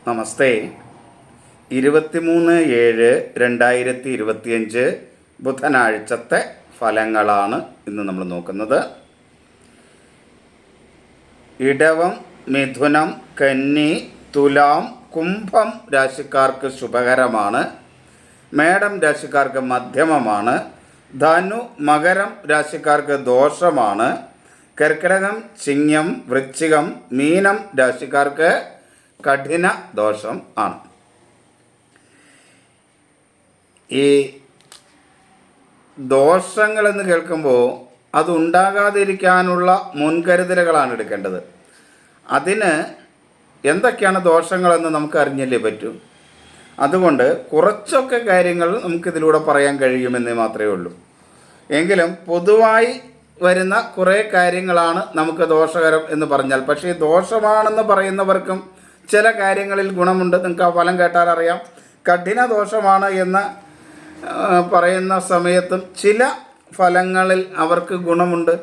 നമസ്തേ. 23/7/2025 ബുധനാഴ്ചത്തെ ഫലങ്ങളാണ് ഇന്ന് നമ്മൾ നോക്കുന്നത്. ഇടവം, മിഥുനം, കന്നി, തുലാം, കുംഭം രാശിക്കാർക്ക് ശുഭകരമാണ്. മേടം രാശിക്കാർക്ക് മധ്യമമാണ്. ധനു, മകരം രാശിക്കാർക്ക് ദോഷമാണ്. കർക്കിടകം, ചിങ്ങം, വൃശ്ചികം, മീനം രാശിക്കാർക്ക് കഠിന ദോഷം ആണ്. ഈ ദോഷങ്ങളെന്ന് കേൾക്കുമ്പോൾ അതുണ്ടാകാതിരിക്കാനുള്ള മുൻകരുതലുകളാണ് എടുക്കേണ്ടത്. അതിന് എന്തൊക്കെയാണ് ദോഷങ്ങളെന്ന് നമുക്ക് അറിഞ്ഞല്ലേ പറ്റൂ. അതുകൊണ്ട് കുറച്ചൊക്കെ കാര്യങ്ങൾ നമുക്കിതിലൂടെ പറയാൻ കഴിയുമെന്നേ മാത്രമേ ഉള്ളൂ. എങ്കിലും പൊതുവായി വരുന്ന കുറേ കാര്യങ്ങളാണ് നമുക്ക് ദോഷകരം എന്ന് പറഞ്ഞാൽ. പക്ഷേ ദോഷമാണെന്ന് പറയുന്നവർക്കും ചില കാര്യങ്ങളിൽ ഗുണമുണ്ട്. നിങ്ങൾക്ക് ആ ഫലം കേട്ടാൽ അറിയാം. കഠിന ദോഷമാണ് എന്ന് പറയുന്ന സമയത്തും ചില ഫലങ്ങളിൽ അവർക്ക് ഗുണമുണ്ട്.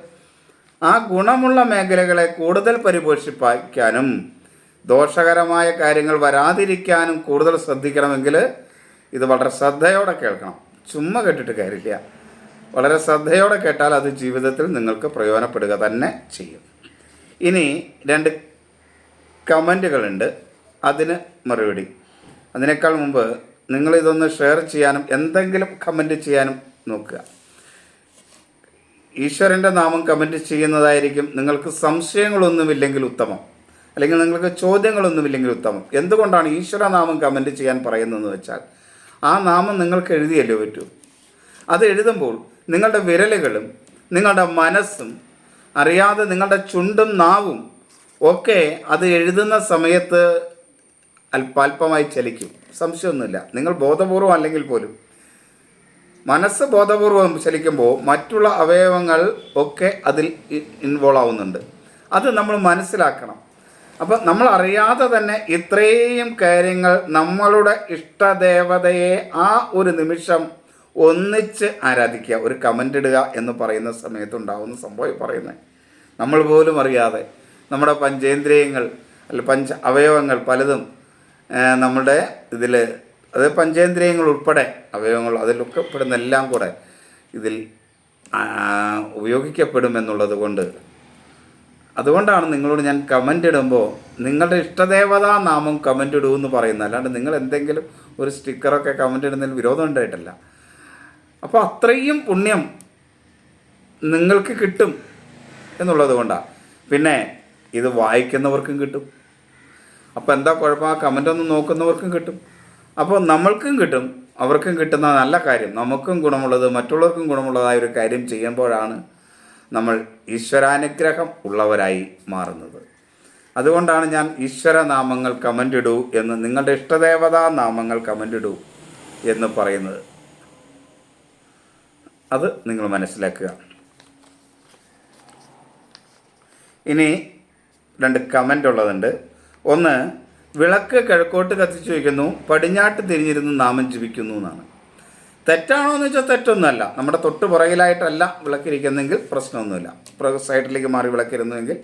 ആ ഗുണമുള്ള മേഖലകളെ കൂടുതൽ പരിപോഷിപ്പിക്കാനും ദോഷകരമായ കാര്യങ്ങൾ വരാതിരിക്കാനും കൂടുതൽ ശ്രദ്ധിക്കണമെങ്കിൽ ഇത് വളരെ ശ്രദ്ധയോടെ കേൾക്കണം. ചുമ്മാ കേട്ടിട്ട് കാര്യമില്ല. വളരെ ശ്രദ്ധയോടെ കേട്ടാൽ അത് ജീവിതത്തിൽ നിങ്ങൾക്ക് പ്രയോജനപ്പെടുക തന്നെ ചെയ്യും. ഇനി 2 കമൻറ്റുകളുണ്ട്, അതിന് മറുപടി. അതിനേക്കാൾ മുമ്പ് നിങ്ങളിതൊന്ന് ഷെയർ ചെയ്യാനും എന്തെങ്കിലും കമൻറ്റ് ചെയ്യാനും നോക്കുക. ഈശ്വരൻ്റെ നാമം കമൻറ്റ് ചെയ്യുന്നതായിരിക്കും നിങ്ങൾക്ക് സംശയങ്ങളൊന്നുമില്ലെങ്കിൽ ഉത്തമം, അല്ലെങ്കിൽ നിങ്ങൾക്ക് ചോദ്യങ്ങളൊന്നുമില്ലെങ്കിൽ ഉത്തമം. എന്തുകൊണ്ടാണ് ഈശ്വരനാമം കമൻറ്റ് ചെയ്യാൻ പറയുന്നതെന്ന് വെച്ചാൽ ആ നാമം നിങ്ങൾക്ക് എഴുതിയല്ലേ പറ്റൂ. അത് എഴുതുമ്പോൾ നിങ്ങളുടെ വിരലുകളും നിങ്ങളുടെ മനസ്സും അറിയാതെ നിങ്ങളുടെ ചുണ്ടും നാവും ഒക്കെ അത് എഴുതുന്ന സമയത്ത് അല്പാൽപമായി ചലിക്കും. സംശയമൊന്നുമില്ല. നിങ്ങൾ ബോധപൂർവം അല്ലെങ്കിൽ പോലും മനസ്സ് ബോധപൂർവം ചലിക്കുമ്പോൾ മറ്റുള്ള അവയവങ്ങൾ ഒക്കെ അതിൽ ഇൻവോൾവ് ആവുന്നുണ്ട്. അത് നമ്മൾ മനസ്സിലാക്കണം. അപ്പം നമ്മൾ അറിയാതെ തന്നെ ഇത്രയും കാര്യങ്ങൾ നമ്മളുടെ ഇഷ്ടദേവതയെ ആ ഒരു നിമിഷം ഒന്നിച്ച് ആരാധിക്കുക. ഒരു കമൻ്റ് ഇടുക എന്ന് പറയുന്ന സമയത്തുണ്ടാകുന്ന സംഭവം പറയുന്നത് നമ്മൾ പോലും അറിയാതെ നമ്മുടെ പഞ്ചേന്ദ്രിയങ്ങൾ അവയവങ്ങൾ പലതും നമ്മുടെ ഇതിൽ, അത് പഞ്ചേന്ദ്രിയങ്ങൾ ഉൾപ്പെടെ അവയവങ്ങൾ അതിലൊക്കെ പെടുന്ന എല്ലാം കൂടെ ഇതിൽ ഉപയോഗിക്കപ്പെടുമെന്നുള്ളത് കൊണ്ട്, അതുകൊണ്ടാണ് നിങ്ങളോട് ഞാൻ കമൻ്റ് ഇടുമ്പോൾ നിങ്ങളുടെ ഇഷ്ടദേവതാ നാമം കമൻ്റ് ഇടുമെന്ന് പറയുന്നത്. അല്ലാണ്ട് നിങ്ങൾ എന്തെങ്കിലും ഒരു സ്റ്റിക്കറൊക്കെ കമൻ്റ് ഇടുന്നതിൽ വിരോധം ഉണ്ടായിട്ടല്ല. അപ്പോൾ അത്രയും പുണ്യം നിങ്ങൾക്ക് കിട്ടും എന്നുള്ളത് കൊണ്ടാണ്. പിന്നെ ഇത് വായിക്കുന്നവർക്കും കിട്ടും. അപ്പോൾ എന്താ കുഴപ്പം? ആ കമൻ്റൊന്നും നോക്കുന്നവർക്കും കിട്ടും. അപ്പോൾ നമ്മൾക്കും കിട്ടും, അവർക്കും കിട്ടുന്ന നല്ല കാര്യം, നമുക്കും ഗുണമുള്ളത് മറ്റുള്ളവർക്കും ഗുണമുള്ളതായ ഒരു കാര്യം ചെയ്യുമ്പോഴാണ് നമ്മൾ ഈശ്വരാനുഗ്രഹം ഉള്ളവരായി മാറുന്നത്. അതുകൊണ്ടാണ് ഞാൻ ഈശ്വരനാമങ്ങൾ കമൻ്റ് ഇടൂ എന്ന്, നിങ്ങളുടെ ഇഷ്ടദേവതാ നാമങ്ങൾ കമൻ്റ് ഇടൂ എന്ന് പറയുന്നത്. അത് നിങ്ങൾ മനസ്സിലാക്കുക. ഇനി 2 കമൻ്റ് ഉള്ളതുണ്ട്. ഒന്ന്, വിളക്ക് കിഴക്കോട്ട് കത്തിച്ചു വയ്ക്കുന്നു, പടിഞ്ഞാട്ട് തിരിഞ്ഞിരുന്ന് നാമം ജപിക്കുന്നു എന്നാണ്. തെറ്റാണോ എന്ന് വെച്ചാൽ തെറ്റൊന്നുമല്ല. നമ്മുടെ തൊട്ട് പുറകിലായിട്ടല്ല വിളക്കിരിക്കുന്നെങ്കിൽ പ്രശ്നമൊന്നുമില്ല. സൈഡിലേക്ക് മാറി വിളക്കിരുന്നുവെങ്കിൽ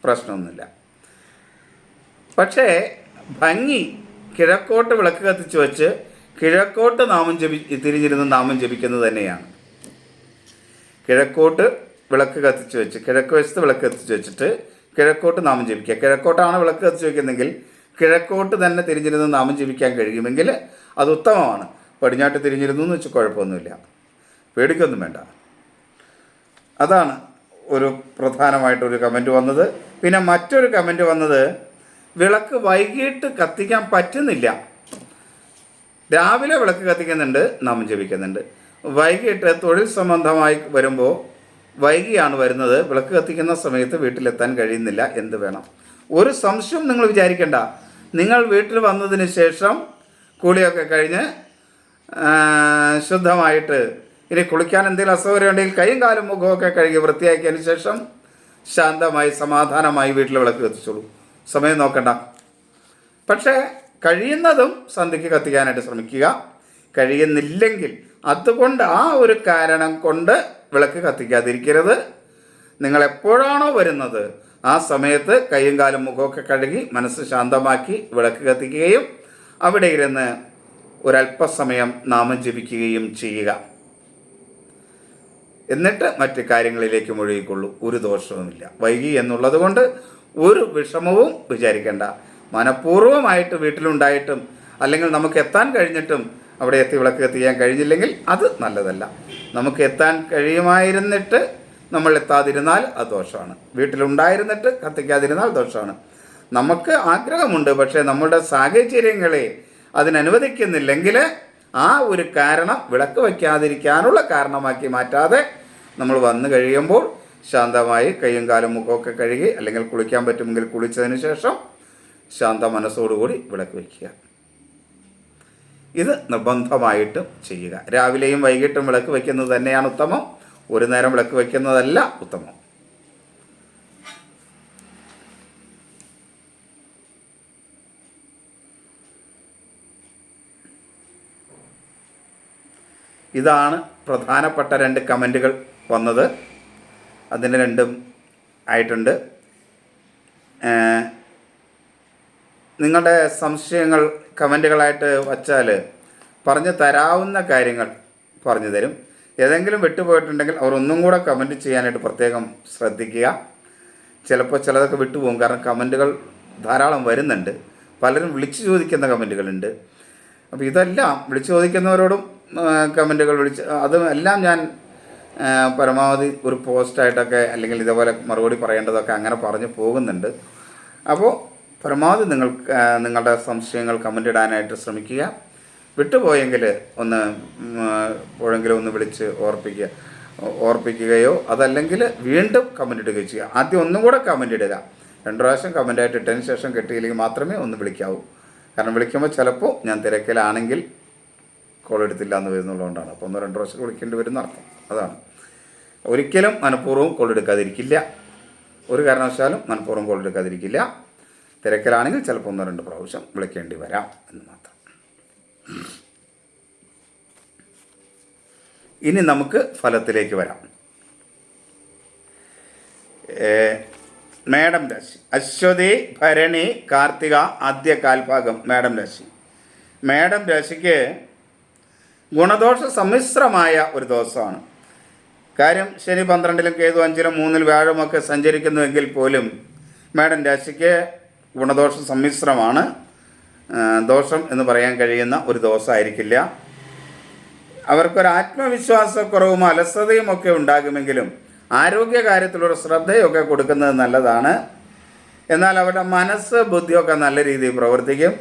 പ്രശ്നമൊന്നുമില്ല. പക്ഷേ ഭംഗി കിഴക്കോട്ട് വിളക്ക് കത്തിച്ചു വെച്ച് കിഴക്കോട്ട് തിരിഞ്ഞിരുന്ന് നാമം ജപിക്കുന്നത് തന്നെയാണ്. കിഴക്കോട്ട് വിളക്ക് കത്തിച്ചു വെച്ച്, കിഴക്ക് വശത്ത് വിളക്ക് കത്തിച്ചു വെച്ചിട്ട് കിഴക്കോട്ട് നാമം ജപിക്കുക. കിഴക്കോട്ടാണ് വിളക്ക് കത്തിച്ചു വയ്ക്കുന്നെങ്കിൽ കിഴക്കോട്ട് തന്നെ തിരിഞ്ഞിരുന്ന് നാമം ജപിക്കാൻ കഴിയുമെങ്കിൽ അത് ഉത്തമമാണ്. പടിഞ്ഞാട്ട് തിരിഞ്ഞിരുന്നു എന്ന് വെച്ചാൽ കുഴപ്പമൊന്നുമില്ല, പേടിക്കൊന്നും വേണ്ട. അതാണ് ഒരു പ്രധാനമായിട്ടൊരു കമൻറ്റ് വന്നത്. പിന്നെ മറ്റൊരു കമൻറ്റ് വന്നത്, വിളക്ക് വൈകിട്ട് കത്തിക്കാൻ പറ്റുന്നില്ല. രാവിലെ വിളക്ക് കത്തിക്കുന്നുണ്ട്, നാമം ജപിക്കുന്നുണ്ട്. വൈകിട്ട് തൊഴിൽ സംബന്ധമായി വരുമ്പോൾ വൈകിയാണ് വരുന്നത്, വിളക്ക് കത്തിക്കുന്ന സമയത്ത് വീട്ടിലെത്താൻ കഴിയുന്നില്ല. എന്ത് വേണം? ഒരു സംശയം നിങ്ങൾ വിചാരിക്കേണ്ട. നിങ്ങൾ വീട്ടിൽ വന്നതിന് ശേഷം കുളിയൊക്കെ കഴിഞ്ഞ് ശുദ്ധമായിട്ട്, ഇനി കുളിക്കാൻ എന്തെങ്കിലും അസൗകര്യം ഉണ്ടെങ്കിൽ കൈയും കാലും മുഖമൊക്കെ കഴുകി വൃത്തിയാക്കിയതിന് ശേഷം ശാന്തമായി സമാധാനമായി വീട്ടിൽ വിളക്ക് കത്തിച്ചോളൂ. സമയം നോക്കണ്ട. പക്ഷേ കഴിയുന്നതും സന്ധ്യയ്ക്ക് കത്തിക്കാനായിട്ട് ശ്രമിക്കുക. കഴിയുന്നില്ലെങ്കിൽ അതുകൊണ്ട് ആ ഒരു കാരണം കൊണ്ട് വിളക്ക് കത്തിക്കാതിരിക്കരുത്. നിങ്ങൾ എപ്പോഴാണോ വരുന്നത് ആ സമയത്ത് കൈയും കാലും മുഖമൊക്കെ കഴുകി മനസ്സ് ശാന്തമാക്കി വിളക്ക് കത്തിക്കുകയും അവിടെ ഇരുന്ന് ഒരല്പസമയം നാമം ജപിക്കുകയും ചെയ്യുക. എന്നിട്ട് മറ്റ് കാര്യങ്ങളിലേക്ക് മുഴുകിക്കൊള്ളൂ. ഒരു ദോഷവുമില്ല. വൈകി എന്നുള്ളത് കൊണ്ട് ഒരു വിഷമവും വിചാരിക്കേണ്ട. മനഃപൂർവ്വമായിട്ട് വീട്ടിലുണ്ടായിട്ടും അല്ലെങ്കിൽ നമുക്ക് എത്താൻ കഴിഞ്ഞിട്ടും അവിടെ എത്തി വിളക്ക് കത്തിക്കാൻ കഴിഞ്ഞില്ലെങ്കിൽ അത് നല്ലതല്ല. നമുക്ക് എത്താൻ കഴിയുമായിരുന്നിട്ട് നമ്മൾ എത്താതിരുന്നാൽ അത് ദോഷമാണ്. വീട്ടിലുണ്ടായിരുന്നിട്ട് കത്തിക്കാതിരുന്നാൽ ദോഷമാണ്. നമുക്ക് ആഗ്രഹമുണ്ട്, പക്ഷേ നമ്മളുടെ സാഹചര്യങ്ങളെ അതിനനുവദിക്കുന്നില്ലെങ്കിൽ ആ ഒരു കാരണം വിളക്ക് വയ്ക്കാതിരിക്കാനുള്ള കാരണമാക്കി മാറ്റാതെ നമ്മൾ വന്നു കഴിയുമ്പോൾ ശാന്തമായി കൈയും കാലും മുഖമൊക്കെ കഴുകി അല്ലെങ്കിൽ കുളിക്കാൻ പറ്റുമെങ്കിൽ കുളിച്ചതിന് ശേഷം ശാന്ത മനസ്സോടുകൂടി വിളക്ക് വയ്ക്കുക. ഇത് നിർബന്ധമായിട്ടും ചെയ്യുക. രാവിലെയും വൈകിട്ടും വിളക്ക് വയ്ക്കുന്നത് തന്നെയാണ് ഉത്തമം. ഒരു നേരം വിളക്ക് വയ്ക്കുന്നതല്ല ഉത്തമം. ഇതാണ് പ്രധാനപ്പെട്ട 2 കമൻറ്റുകൾ വന്നത്. അതിന് 2 ആയിട്ടുണ്ട്. നിങ്ങളുടെ സംശയങ്ങൾ കമൻറ്റുകളായിട്ട് വച്ചാൽ പറഞ്ഞു തരാവുന്ന കാര്യങ്ങൾ പറഞ്ഞു തരും. ഏതെങ്കിലും വിട്ടുപോയിട്ടുണ്ടെങ്കിൽ അവർ ഒന്നും കൂടെ കമൻറ്റ് ചെയ്യാനായിട്ട് പ്രത്യേകം ശ്രദ്ധിക്കുക. ചിലപ്പോൾ ചിലതൊക്കെ വിട്ടുപോകും, കാരണം കമൻറ്റുകൾ ധാരാളം വരുന്നുണ്ട്. പലരും വിളിച്ചു ചോദിക്കുന്ന കമൻറ്റുകളുണ്ട്. അപ്പോൾ ഇതെല്ലാം വിളിച്ചു ചോദിക്കുന്നവരോടും കമൻറ്റുകൾ അതും എല്ലാം ഞാൻ പരമാവധി ഒരു പോസ്റ്റായിട്ടൊക്കെ അല്ലെങ്കിൽ ഇതേപോലെ മറുപടി പറയേണ്ടതൊക്കെ അങ്ങനെ പറഞ്ഞു പോകുന്നുണ്ട്. അപ്പോൾ പരമാവധി നിങ്ങളുടെ സംശയങ്ങൾ കമൻ്റ് ഇടാനായിട്ട് ശ്രമിക്കുക. വിട്ടുപോയെങ്കിൽ എപ്പോഴെങ്കിലും ഒന്ന് വിളിച്ച് ഓർപ്പിക്കുകയോ അതല്ലെങ്കിൽ വീണ്ടും കമൻ്റ് ഇടുകയോ ചെയ്യുക. ആദ്യം ഒന്നും കൂടെ കമൻ്റ് ഇടുക. 2 പ്രാവശ്യം കമൻ്റായിട്ട് ഇട്ടതിന് ശേഷം കിട്ടിയില്ലെങ്കിൽ മാത്രമേ ഒന്ന് വിളിക്കാവൂ. കാരണം വിളിക്കുമ്പോൾ ചിലപ്പോൾ ഞാൻ തിരക്കിലാണെങ്കിൽ കോൾ എടുത്തില്ല എന്ന് വരുന്നുള്ളതുകൊണ്ടാണ്. അപ്പോൾ 1-2 പ്രാവശ്യം വിളിക്കേണ്ടി വരുന്ന അർത്ഥം അതാണ്. ഒരിക്കലും മനഃപൂർവ്വം കോൾ എടുക്കാതിരിക്കില്ല. ഒരു കാരണവശാലും മനഃപൂർവ്വം കോൾ എടുക്കാതിരിക്കില്ല. തിരക്കിലാണെങ്കിൽ ചിലപ്പോൾ 1-2 പ്രാവശ്യം വിളിക്കേണ്ടി വരാം എന്ന് മാത്രം. ഇനി നമുക്ക് ഫലത്തിലേക്ക് വരാം. മേടം രാശി. അശ്വതി, ഭരണി, കാർത്തിക ആദ്യ കാൽഭാഗം മേടം രാശി. മേടം രാശിക്ക് ഗുണദോഷ സമ്മിശ്രമായ ഒരു ദിവസമാണ്. കാര്യം ശനി 12-ലും കേതു 5-ലും 3-ൽ വ്യാഴമൊക്കെ സഞ്ചരിക്കുന്നുവെങ്കിൽ പോലും മേടം രാശിക്ക് ഗുണദോഷ സമ്മിശ്രമാണ്. ദോഷം എന്ന് പറയാൻ കഴിയുന്ന ഒരു ദിവസമായിരിക്കില്ല. അവർക്കൊരു ആത്മവിശ്വാസക്കുറവും അലസതയും ഒക്കെ ഉണ്ടാകുമെങ്കിലും ആരോഗ്യകാര്യത്തിലൊരു ശ്രദ്ധയൊക്കെ കൊടുക്കുന്നത് നല്ലതാണ്. എന്നാൽ അവരുടെ മനസ്സ് ബുദ്ധിയൊക്കെ നല്ല രീതിയിൽ പ്രവർത്തിക്കും.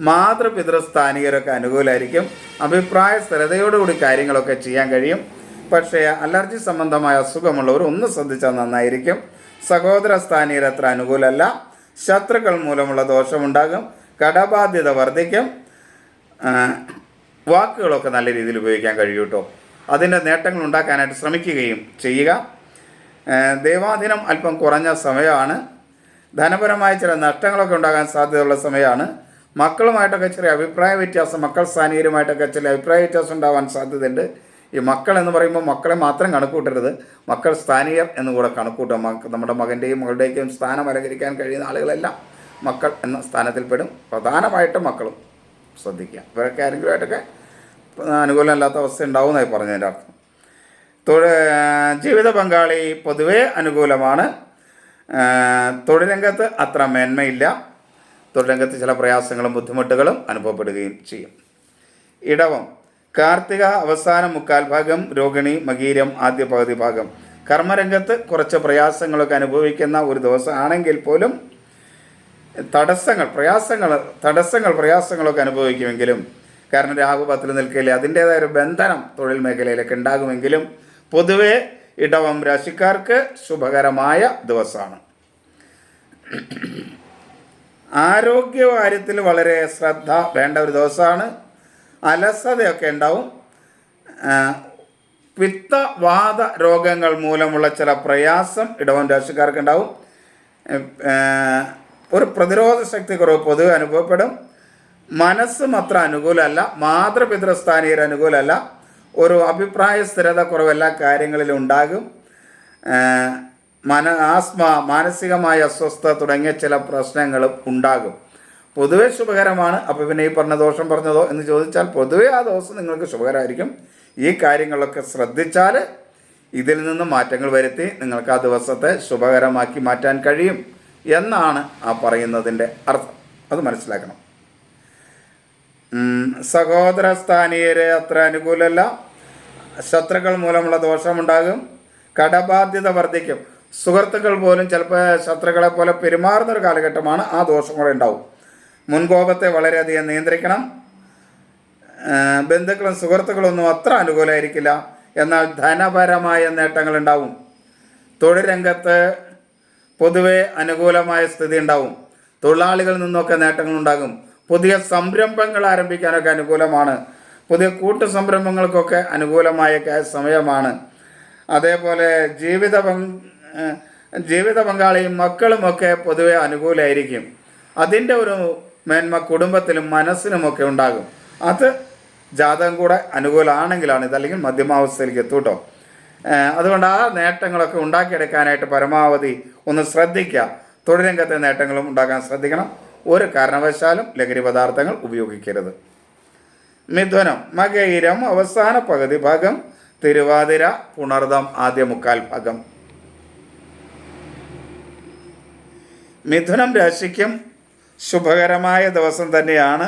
മാതൃപിതൃസ്ഥാനികരൊക്കെ അനുകൂലമായിരിക്കും. അഭിപ്രായ സ്ഥിരതയോടുകൂടി കാര്യങ്ങളൊക്കെ ചെയ്യാൻ കഴിയും. പക്ഷേ അലർജി സംബന്ധമായ അസുഖമുള്ളവർ ഒന്ന് ശ്രദ്ധിച്ചാൽ നന്നായിരിക്കും. സഹോദര സ്ഥാനീയർ അത്ര അനുകൂലമല്ല. ശത്രുക്കൾ മൂലമുള്ള ദോഷമുണ്ടാകും. കടബാധ്യത വർദ്ധിക്കും. വാക്കുകളൊക്കെ നല്ല രീതിയിൽ ഉപയോഗിക്കാൻ കഴിയും കേട്ടോ. അതിൻ്റെ നേട്ടങ്ങൾ ഉണ്ടാക്കാനായിട്ട് ശ്രമിക്കുകയും ചെയ്യുക. ദൈവാധീനം അല്പം കുറഞ്ഞ സമയമാണ്. ധനപരമായ ചില നഷ്ടങ്ങളൊക്കെ ഉണ്ടാകാൻ സാധ്യതയുള്ള സമയമാണ്. മക്കളുമായിട്ടൊക്കെ ചെറിയ അഭിപ്രായ വ്യത്യാസം, മക്കൾ സ്ഥാനീയരുമായിട്ടൊക്കെ ചില അഭിപ്രായ വ്യത്യാസം ഉണ്ടാകാൻ സാധ്യതയുണ്ട്. ഈ മക്കൾ എന്ന് പറയുമ്പോൾ മക്കളെ മാത്രം കണക്കൂട്ടരുത്, മക്കൾ സ്ഥാനീയർ എന്നുകൂടെ കണക്കൂട്ടുക. നമ്മുടെ മകൻ്റെയും മകളുടെയും സ്ഥാനം അലങ്കരിക്കാൻ കഴിയുന്ന ആളുകളെല്ലാം മക്കൾ എന്ന സ്ഥാനത്തിൽപ്പെടും. പ്രധാനമായിട്ടും മക്കളും ശ്രദ്ധിക്കുക. ഇവരൊക്കെ ആരെങ്കിലുമായിട്ടൊക്കെ അനുകൂലമല്ലാത്ത അവസ്ഥ ഉണ്ടാവുമെന്നായി പറഞ്ഞതിൻ്റെ അർത്ഥം. ജീവിത പങ്കാളി പൊതുവേ അനുകൂലമാണ്. തൊഴിൽ രംഗത്ത് അത്ര മേന്മയില്ല. തൊഴിൽ രംഗത്ത് ചില പ്രയാസങ്ങളും ബുദ്ധിമുട്ടുകളും അനുഭവപ്പെടുകയും ചെയ്യും. ഇടവം. കാർത്തിക അവസാനം 1/4 ഭാഗം, രോഹിണി മകീരം ആദ്യ പകുതി ഭാഗം. കർമ്മരംഗത്ത് കുറച്ച് പ്രയാസങ്ങളൊക്കെ അനുഭവിക്കുന്ന ഒരു ദിവസമാണെങ്കിൽ പോലും പ്രയാസങ്ങളൊക്കെ അനുഭവിക്കുമെങ്കിലും, കാരണം രാഹു 10-ൽ നിൽക്കില്ല, അതിൻ്റേതായ ഒരു ബന്ധനം തൊഴിൽ മേഖലയിലൊക്കെ ഉണ്ടാകുമെങ്കിലും പൊതുവെ ഇടവം രാശിക്കാർക്ക് ശുഭകരമായ ദിവസമാണ്. ആരോഗ്യകാര്യത്തിൽ വളരെ ശ്രദ്ധ വേണ്ട ഒരു ദിവസമാണ്. അലസതയൊക്കെ ഉണ്ടാവും. പിത്തവാത രോഗങ്ങൾ മൂലമുള്ള ചില പ്രയാസം ഇടവം രാശിക്കാർക്ക് ഉണ്ടാവും. ഒരു പ്രതിരോധ ശക്തി കുറവ് പൊതുവെ അനുഭവപ്പെടും. മനസ്സും അത്ര അനുകൂലമല്ല. മാതൃപിതൃസ്ഥാനീയർ അനുകൂലമല്ല. ഒരു അഭിപ്രായ സ്ഥിരത കുറവ് എല്ലാ കാര്യങ്ങളിലും ഉണ്ടാകും. ആസ്മ, മാനസികമായ അസ്വസ്ഥത തുടങ്ങിയ ചില പ്രശ്നങ്ങളും ഉണ്ടാകും. പൊതുവെ ശുഭകരമാണ്. അപ്പോൾ പിന്നെ ഈ പറഞ്ഞ ദോഷം പറഞ്ഞതോ എന്ന് ചോദിച്ചാൽ പൊതുവെ ആ ദിവസം നിങ്ങൾക്ക് ശുഭകരമായിരിക്കും. ഈ കാര്യങ്ങളൊക്കെ ശ്രദ്ധിച്ചാൽ ഇതിൽ നിന്ന് മാറ്റങ്ങൾ വരുത്തി നിങ്ങൾക്ക് ആ ദിവസത്തെ ശുഭകരമാക്കി മാറ്റാൻ കഴിയും എന്നാണ് ആ പറയുന്നതിൻ്റെ അർത്ഥം. അത് മനസ്സിലാക്കണം. സഹോദര സ്ഥാനീയരെ അത്ര അനുകൂലമല്ല. ശത്രുക്കൾ മൂലമുള്ള ദോഷമുണ്ടാകും. കടബാധ്യത വർദ്ധിക്കും. സുഹൃത്തുക്കൾ പോലും ചിലപ്പോൾ ശത്രുക്കളെ പോലെ പെരുമാറുന്നൊരു കാലഘട്ടമാണ്. ആ ദോഷം കൂടെ ഉണ്ടാവും. മുൻകോപത്തെ വളരെയധികം നിയന്ത്രിക്കണം. ബന്ധുക്കളും സുഹൃത്തുക്കളൊന്നും അത്ര അനുകൂലമായിരിക്കില്ല. എന്നാൽ ധനപരമായ നേട്ടങ്ങളുണ്ടാവും. തൊഴിൽ രംഗത്ത് പൊതുവെ അനുകൂലമായ സ്ഥിതി ഉണ്ടാവും. തൊഴിലാളികളിൽ നിന്നൊക്കെ നേട്ടങ്ങളുണ്ടാകും. പുതിയ സംരംഭങ്ങൾ ആരംഭിക്കാനൊക്കെ അനുകൂലമാണ്. പുതിയ കൂട്ടു സംരംഭങ്ങൾക്കൊക്കെ അനുകൂലമായ സമയമാണ്. അതേപോലെ ജീവിത പങ്കാളിയും മക്കളുമൊക്കെ പൊതുവെ അനുകൂലമായിരിക്കും. അതിൻ്റെ ഒരു മേന്മ കുടുംബത്തിലും മനസ്സിനുമൊക്കെ ഉണ്ടാകും. അത് ജാതകം കൂടെ അനുകൂലമാണെങ്കിലാണ്. ഇതല്ലെങ്കിൽ മധ്യമാവസ്ഥയിലേക്ക് എത്തും കേട്ടോ. അതുകൊണ്ട് ആ നേട്ടങ്ങളൊക്കെ ഉണ്ടാക്കിയെടുക്കാനായിട്ട് പരമാവധി ഒന്ന് ശ്രദ്ധിക്കുക. തൊഴിൽ രംഗത്തെ നേട്ടങ്ങളും ഉണ്ടാക്കാൻ ശ്രദ്ധിക്കണം. ഒരു കാരണവശാലും ലഹരി പദാർത്ഥങ്ങൾ ഉപയോഗിക്കരുത്. മിഥുനം, മകയിരം അവസാന പകുതി ഭാഗം, തിരുവാതിര പുണർദം ആദ്യ മുക്കാൽ ഭാഗം. മിഥുനം രാശിക്കും ശുഭകരമായ ദിവസം തന്നെയാണ്.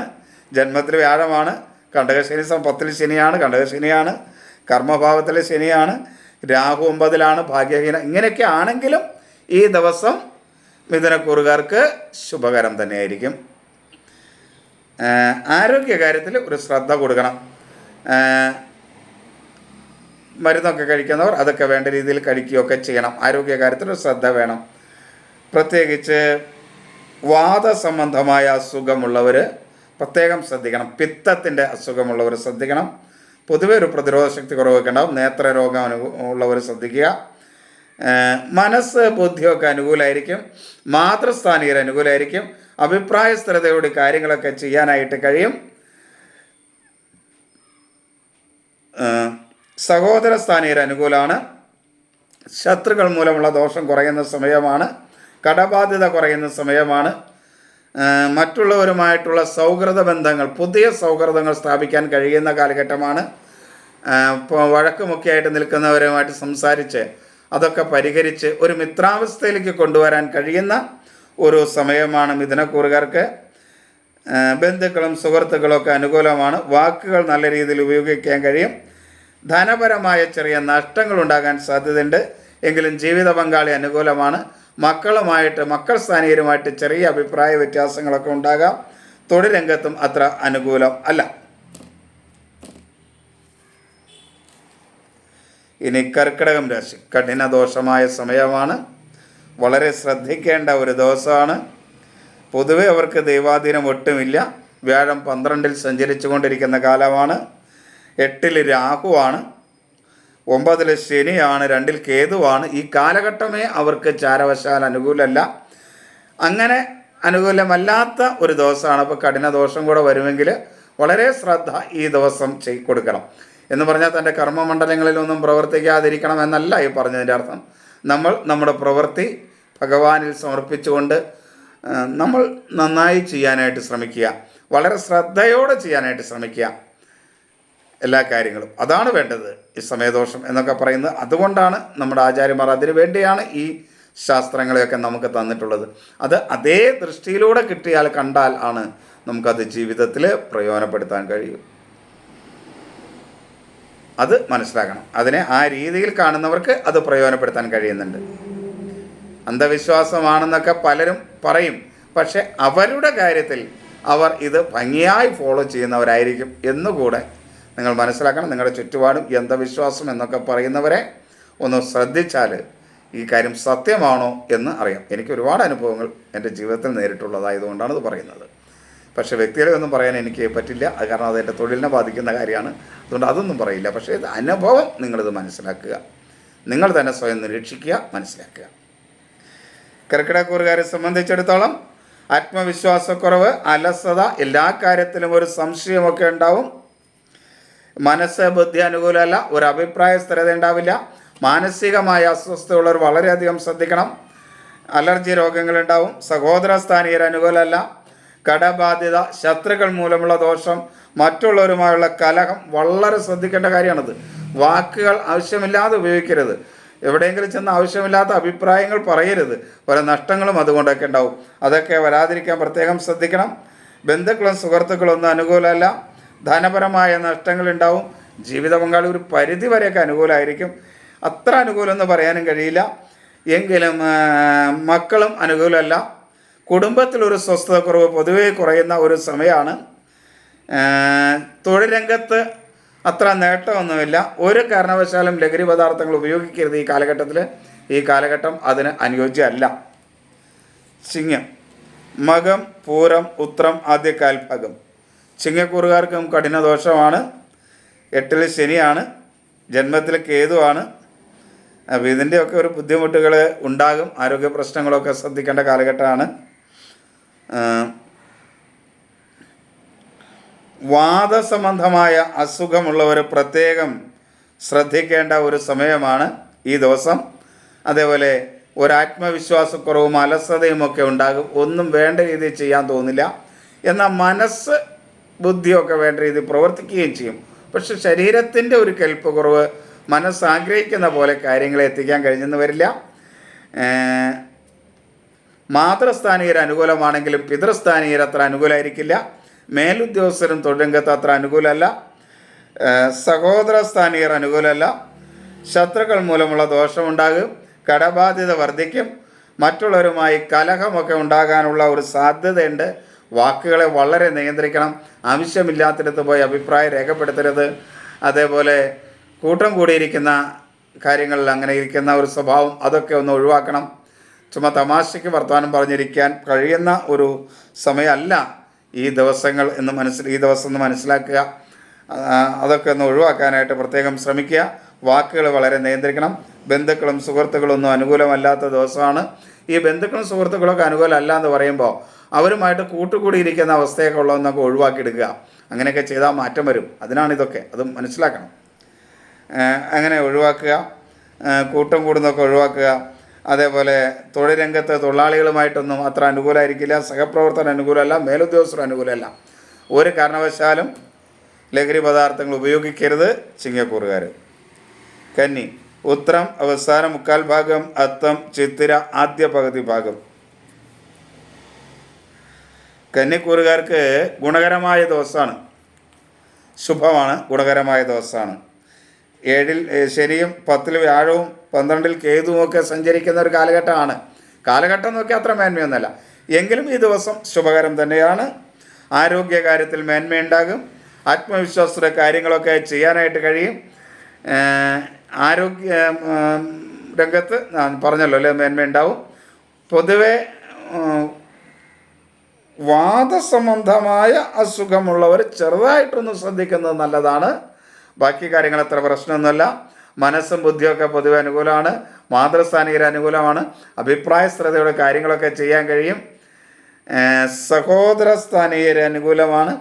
ജന്മത്തിൽ വ്യാഴമാണ്. കണ്ടകശനി 10ൽ ശനിയാണ്. കണ്ടകശനിയാണ്. കർമ്മഭാവത്തിലെ ശനിയാണ്. രാഹു 9ലാണ്. ഭാഗ്യഹീന. ഇങ്ങനെയൊക്കെ ആണെങ്കിലും ഈ ദിവസം മിഥുനക്കൂറുകാർക്ക് ശുഭകരം തന്നെയായിരിക്കും. ആരോഗ്യകാര്യത്തിൽ ഒരു ശ്രദ്ധ കൊടുക്കണം. മരുന്നൊക്കെ കഴിക്കുന്നവർ അതൊക്കെ വേണ്ട രീതിയിൽ കഴിക്കുകയൊക്കെ ചെയ്യണം. ആരോഗ്യകാര്യത്തിൽ ഒരു ശ്രദ്ധ വേണം. പ്രത്യേകിച്ച് വാദസംബന്ധമായ അസുഖമുള്ളവർ പ്രത്യേകം ശ്രദ്ധിക്കണം. പിത്തത്തിൻ്റെ അസുഖമുള്ളവർ ശ്രദ്ധിക്കണം. പൊതുവെ ഒരു പ്രതിരോധ ശക്തി കുറവൊക്കെ ഉണ്ടാവും. നേത്രരോഗം ഉള്ളവർ ശ്രദ്ധിക്കുക. മനസ്സ് ബുദ്ധിയൊക്കെ അനുകൂലമായിരിക്കും. മാതൃസ്ഥാനീയർ അനുകൂലമായിരിക്കും. അഭിപ്രായ സ്ഥിരതയോട് കാര്യങ്ങളൊക്കെ ചെയ്യാനായിട്ട് കഴിയും. സഹോദര സ്ഥാനീയർ അനുകൂലമാണ്. ശത്രുക്കൾ മൂലമുള്ള ദോഷം കുറയുന്ന സമയമാണ്. കടബാധ്യത കുറയുന്ന സമയമാണ്. മറ്റുള്ളവരുമായിട്ടുള്ള സൗഹൃദ ബന്ധങ്ങൾ, പുതിയ സൗഹൃദങ്ങൾ സ്ഥാപിക്കാൻ കഴിയുന്ന കാലഘട്ടമാണ്. ഇപ്പോൾ വഴക്കുമൊക്കെയായിട്ട് നിൽക്കുന്നവരുമായിട്ട് സംസാരിച്ച് അതൊക്കെ പരിഹരിച്ച് ഒരു മിത്രാവസ്ഥയിലേക്ക് കൊണ്ടുവരാൻ കഴിയുന്ന ഒരു സമയമാണ് മിഥുനക്കൂറുകാർക്ക്. ബന്ധുക്കളും സുഹൃത്തുക്കളൊക്കെ അനുകൂലമാണ്. വാക്കുകൾ നല്ല രീതിയിൽ ഉപയോഗിക്കാൻ കഴിയും. ധനപരമായ ചെറിയ നഷ്ടങ്ങൾ ഉണ്ടാകാൻ സാധ്യതയുണ്ട്. എങ്കിലും ജീവിത പങ്കാളി അനുകൂലമാണ്. മക്കൾ സ്ഥാനീയരുമായിട്ട് ചെറിയ അഭിപ്രായ വ്യത്യാസങ്ങളൊക്കെ ഉണ്ടാകാം. തൊഴിൽ രംഗത്തും അത്ര അനുകൂലം അല്ല. ഇനി കർക്കിടകം രാശി, കഠിനദോഷമായ സമയമാണ്. വളരെ ശ്രദ്ധിക്കേണ്ട ഒരു ദിവസമാണ്. പൊതുവെ അവർക്ക് ദൈവാധീനം ഒട്ടുമില്ല. വ്യാഴം 12ൽ സഞ്ചരിച്ചു കൊണ്ടിരിക്കുന്ന കാലമാണ്. 8ൽ രാഹുവാണ്. 9ൽ ശനിയാണ്. 2ൽ കേതുവാണ്. ഈ കാലഘട്ടമേ അവർക്ക് ചാരവശാൽ അനുകൂലമല്ല. അങ്ങനെ അനുകൂലമല്ലാത്ത ഒരു ദിവസമാണ്. അപ്പോൾ കഠിന ദോഷം കൂടെ വരുമെങ്കിൽ വളരെ ശ്രദ്ധ ഈ ദിവസം കൊടുക്കണം. എന്ന് പറഞ്ഞാൽ തൻ്റെ കർമ്മമണ്ഡലങ്ങളിലൊന്നും പ്രവർത്തിക്കാതിരിക്കണം എന്നല്ല ഈ പറഞ്ഞതിൻ്റെ അർത്ഥം. നമ്മുടെ പ്രവൃത്തി ഭഗവാനിൽ സമർപ്പിച്ചുകൊണ്ട് നമ്മൾ നന്നായി ചെയ്യാനായിട്ട് ശ്രമിക്കുക. വളരെ ശ്രദ്ധയോടെ ചെയ്യാനായിട്ട് ശ്രമിക്കുക എല്ലാ കാര്യങ്ങളും. അതാണ് വേണ്ടത് ഈ സമയദോഷം എന്നൊക്കെ പറയുന്നത്. അതുകൊണ്ടാണ് നമ്മുടെ ആചാര്യന്മാർ അതിനു വേണ്ടിയാണ് ഈ ശാസ്ത്രങ്ങളെയൊക്കെ നമുക്ക് തന്നിട്ടുള്ളത്. അത് അതേ ദൃഷ്ടിയിലൂടെ കണ്ടാൽ ആണ് നമുക്കത് ജീവിതത്തിൽ പ്രയോജനപ്പെടുത്താൻ കഴിയും. അത് മനസ്സിലാക്കണം. അതിനെ ആ രീതിയിൽ കാണുന്നവർക്ക് അത് പ്രയോജനപ്പെടുത്താൻ കഴിയുന്നുണ്ട്. അന്ധവിശ്വാസമാണെന്നൊക്കെ പലരും പറയും. പക്ഷെ അവരുടെ കാര്യത്തിൽ അവർ ഇത് ഭംഗിയായി ഫോളോ ചെയ്യുന്നവരായിരിക്കും എന്നുകൂടെ നിങ്ങൾ മനസ്സിലാക്കണം. നിങ്ങളുടെ ചുറ്റുപാടും അന്ധവിശ്വാസം എന്നൊക്കെ പറയുന്നവരെ ഒന്ന് ശ്രദ്ധിച്ചാൽ ഈ കാര്യം സത്യമാണോ എന്ന് അറിയാം. എനിക്ക് ഒരുപാട് അനുഭവങ്ങൾ എൻ്റെ ജീവിതത്തിൽ നേരിട്ടുള്ളതായതുകൊണ്ടാണ് ഇത് പറയുന്നത്. പക്ഷേ വ്യക്തികളെ ഒന്നും പറയാൻ എനിക്ക് പറ്റില്ല. അത് കാരണം അത് എൻ്റെ തൊഴിലിനെ ബാധിക്കുന്ന കാര്യമാണ്. അതുകൊണ്ട് അതൊന്നും പറയില്ല. പക്ഷേ ഇത് അനുഭവം നിങ്ങളിത് മനസ്സിലാക്കുക. നിങ്ങൾ തന്നെ സ്വയം നിരീക്ഷിക്കുക, മനസ്സിലാക്കുക. കർക്കിടകക്കൂറുകാരെ സംബന്ധിച്ചിടത്തോളം ആത്മവിശ്വാസക്കുറവ്, അലസത, എല്ലാ കാര്യത്തിലും ഒരു സംശയമൊക്കെ ഉണ്ടാവും. മനസ്സ് ബുദ്ധി അനുകൂലമല്ല. ഒരു അഭിപ്രായ സ്ഥിരത ഉണ്ടാവില്ല. മാനസികമായ അസ്വസ്ഥതയുള്ളവർ വളരെയധികം ശ്രദ്ധിക്കണം. അലർജി രോഗങ്ങളുണ്ടാവും. സഹോദര സ്ഥാനീയർ അനുകൂലമല്ല. കടബാധ്യത, ശത്രുക്കൾ മൂലമുള്ള ദോഷം, മറ്റുള്ളവരുമായുള്ള കലഹം വളരെ ശ്രദ്ധിക്കേണ്ട കാര്യമാണത്. വാക്കുകൾ ആവശ്യമില്ലാതെ ഉപയോഗിക്കരുത്. എവിടെയെങ്കിലും ചെന്ന് ആവശ്യമില്ലാത്ത അഭിപ്രായങ്ങൾ പറയരുത്. പല നഷ്ടങ്ങളും അതുകൊണ്ടൊക്കെ ഉണ്ടാവും. അതൊക്കെ വരാതിരിക്കാൻ പ്രത്യേകം ശ്രദ്ധിക്കണം. ബന്ധുക്കളും സുഹൃത്തുക്കളും ഒന്നും അനുകൂലമല്ല. ധനപരമായ നഷ്ടങ്ങളുണ്ടാവും. ജീവിത പങ്കാളി ഒരു പരിധി വരെയൊക്കെ അനുകൂലമായിരിക്കും. അത്ര അനുകൂലമെന്ന് പറയാനും കഴിയില്ല. എങ്കിലും മക്കളും അനുകൂലമല്ല. കുടുംബത്തിലൊരു സ്വസ്ഥതക്കുറവ് പൊതുവേ കുറയുന്ന ഒരു സമയമാണ്. തൊഴിൽ രംഗത്ത് അത്ര നേട്ടമൊന്നുമില്ല. ഒരു കാരണവശാലും ലഹരി പദാർത്ഥങ്ങൾ ഉപയോഗിക്കരുത് ഈ കാലഘട്ടത്തിൽ. ഈ കാലഘട്ടം അതിന് അനുയോജ്യമല്ല. ചിങ്ങം, മകം, പൂരം, ഉത്രം, ആദ്യകാൽ ഭാഗം. ചിങ്ങക്കൂറുകാർക്കും കഠിന ദോഷമാണ്. 8 ശനിയാണ്. ജന്മത്തിൽ കേതുവാണ്. അപ്പോൾ ഇതിൻ്റെയൊക്കെ ഒരു ബുദ്ധിമുട്ടുകൾ ഉണ്ടാകും. ആരോഗ്യ പ്രശ്നങ്ങളൊക്കെ ശ്രദ്ധിക്കേണ്ട കാലഘട്ടമാണ്. വാദസംബന്ധമായ അസുഖമുള്ളവർ പ്രത്യേകം ശ്രദ്ധിക്കേണ്ട ഒരു സമയമാണ് ഈ ദിവസം. അതേപോലെ ഒരാത്മവിശ്വാസക്കുറവും അലസതയും ഒക്കെ ഉണ്ടാകും. ഒന്നും വേണ്ട രീതിയിൽ ചെയ്യാൻ തോന്നില്ല. എന്നാൽ മനസ്സ് ബുദ്ധിയൊക്കെ വേണ്ട രീതിയിൽ പ്രവർത്തിക്കുകയും ചെയ്യും. പക്ഷെ ശരീരത്തിൻ്റെ ഒരു കെൽപ്പ് കുറവ്, മനസ്സ് ആഗ്രഹിക്കുന്ന പോലെ കാര്യങ്ങളെ എത്തിക്കാൻ കഴിഞ്ഞെന്ന് വരില്ല. മാതൃസ്ഥാനീയർ അനുകൂലമാണെങ്കിലും പിതൃസ്ഥാനീയർ അത്ര അനുകൂലമായിരിക്കില്ല. മേലുദ്യോഗസ്ഥരും തൊഴിൽരംഗത്ത് അത്ര അനുകൂലമല്ല. സഹോദര സ്ഥാനീയർ അനുകൂലമല്ല. ശത്രുക്കൾ മൂലമുള്ള ദോഷമുണ്ടാകും. കടബാധ്യത വർദ്ധിക്കും. മറ്റുള്ളവരുമായി കലഹമൊക്കെ ഉണ്ടാകാനുള്ള ഒരു സാധ്യതയുണ്ട്. വാക്കുകളെ വളരെ നിയന്ത്രിക്കണം. ആവശ്യമില്ലാത്തിടത്ത് പോയി അഭിപ്രായം രേഖപ്പെടുത്തരുത്. അതേപോലെ കൂട്ടം കൂടിയിരിക്കുന്ന കാര്യങ്ങളിൽ അങ്ങനെ ഇരിക്കുന്ന ഒരു സ്വഭാവം അതൊക്കെ ഒന്ന് ഒഴിവാക്കണം. ചുമ്മാ തമാശയ്ക്ക് വർത്തമാനം പറഞ്ഞിരിക്കാൻ കഴിയുന്ന ഒരു സമയമല്ല ഈ ദിവസങ്ങൾ ഈ ദിവസം എന്ന് മനസ്സിലാക്കുക. അതൊക്കെ ഒന്ന് ഒഴിവാക്കാനായിട്ട് പ്രത്യേകം ശ്രമിക്കുക. വാക്കുകൾ വളരെ നിയന്ത്രിക്കണം. ബന്ധുക്കളും സുഹൃത്തുക്കളും ഒന്നും അനുകൂലമല്ലാത്ത ദിവസമാണ്. ഈ ബന്ധുക്കളും സുഹൃത്തുക്കളൊക്കെ അനുകൂലമല്ല എന്ന് പറയുമ്പോൾ അവരുമായിട്ട് കൂട്ടുകൂടിയിരിക്കുന്ന അവസ്ഥയൊക്കെ ഉള്ളതെന്നൊക്കെ ഒഴിവാക്കിയെടുക്കുക. അങ്ങനെയൊക്കെ ചെയ്താൽ മാറ്റം വരും. അതിനാണിതൊക്കെ, അതും മനസ്സിലാക്കണം. അങ്ങനെ ഒഴിവാക്കുക. കൂട്ടം കൂടുന്നതൊക്കെ ഒഴിവാക്കുക. അതേപോലെ തൊഴിൽ രംഗത്ത് തൊഴിലാളികളുമായിട്ടൊന്നും അത്ര അനുകൂലമായിരിക്കില്ല. സഹപ്രവർത്തകർ അനുകൂലമല്ല. മേലുദ്യോഗസ്ഥർ അനുകൂലമല്ല. ഒരു കാരണവശാലും ലഹരി പദാർത്ഥങ്ങൾ ഉപയോഗിക്കരുത് ചിങ്ങക്കൂറുകാർ. കന്നി, ഉത്രം അവസാന 3/4 ഭാഗം, അത്തം ചിത്തിര ആദ്യ പകുതി ഭാഗം. കന്നിക്കൂറുകാർക്ക് ഗുണകരമായ ദിവസമാണ്. ശുഭമാണ്, ഗുണകരമായ ദിവസമാണ്. 7-ൽ ശനിയും 10-ൽ വ്യാഴവും 12-ൽ കേതുവുമൊക്കെ സഞ്ചരിക്കുന്ന ഒരു കാലഘട്ടമാണ്. കാലഘട്ടം നോക്കി അത്ര മേന്മയൊന്നുമല്ല. എങ്കിലും ഈ ദിവസം ശുഭകരം തന്നെയാണ്. ആരോഗ്യകാര്യത്തിൽ മേന്മയുണ്ടാകും. ആത്മവിശ്വാസത്തിലെ കാര്യങ്ങളൊക്കെ ചെയ്യാനായിട്ട് കഴിയും. ആരോഗ്യ രംഗത്ത് പറഞ്ഞല്ലോ അല്ലേ, മേന്മയുണ്ടാവും. പൊതുവെ വാദസംബന്ധമായ അസുഖമുള്ളവർ ചെറുതായിട്ടൊന്ന് ശ്രദ്ധിക്കുന്നത് നല്ലതാണ്. ബാക്കി കാര്യങ്ങൾ അത്ര പ്രശ്നമൊന്നുമല്ല. മനസ്സും ബുദ്ധിയൊക്കെ പൊതുവെ അനുകൂലമാണ്. മാതൃസ്ഥാനീയർ അനുകൂലമാണ്. അഭിപ്രായ സ്ഥിരതയുടെ കാര്യങ്ങളൊക്കെ ചെയ്യാൻ കഴിയും. സഹോദര സ്ഥാനീയർ അനുകൂലമാണ്.